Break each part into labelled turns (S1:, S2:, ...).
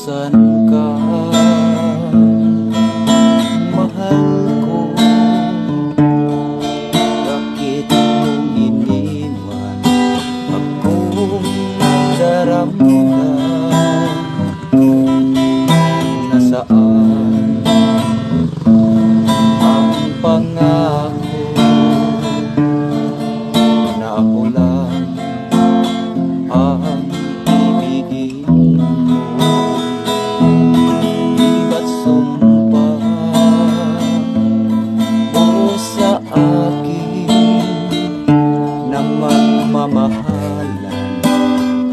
S1: Nasaan ka, mahal ko? Bakit mo iniwan akong nagdaramdam? Nasaan ang pangako na ako lang ang ibigin mo? Di ba't sumpa mo sa akin na magmamahalan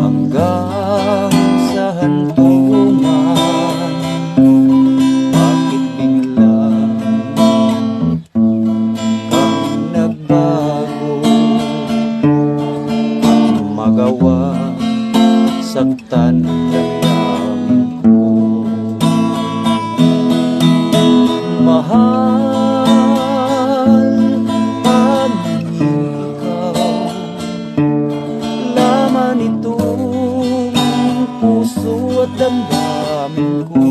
S1: hanggang sa hantungan? Bakit biglang kang nagbago? Ano magawa? Saktan ang damdamin ko. Mahal, pag-ibig ikaw, laman itong puso at damdamin ko.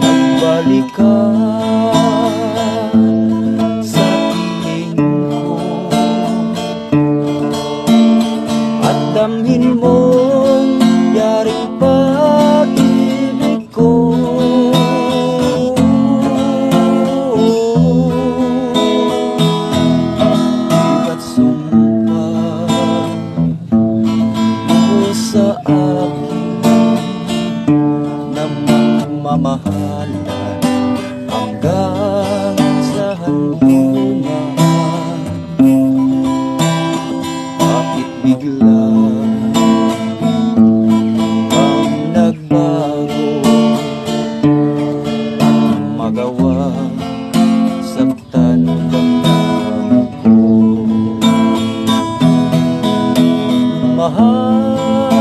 S1: Nagbalik ka sa piling ko at damhin mong yaring pag-ibig ko. Ba't sumpa mo sa akin na magmamahalan hanggang sa hantungan? Bakit biglang kang nagbago? Ano magawa? Saktan ang damdamin ko. Mahal,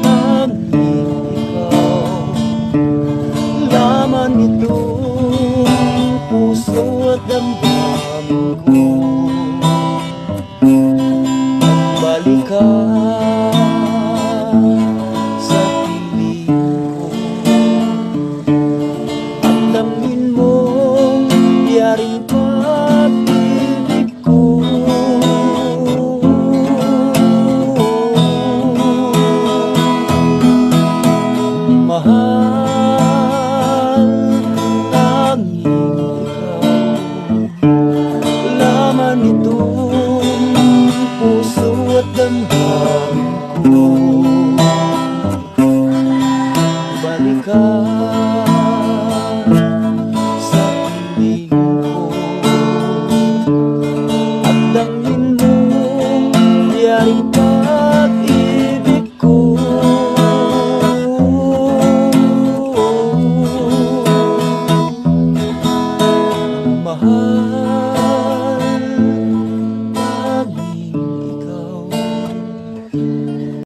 S1: pag-ibig ikaw, laman itong puso at damdamin ko. Nagbalik ka sa piling ko at damhin mong yaring pag-ibig ko. Mahal, tanging ikaw, laman itong puso at damdamin ko. Balik ka sa piling ko at damhin mong yaring pag-ibig ko. Mahal,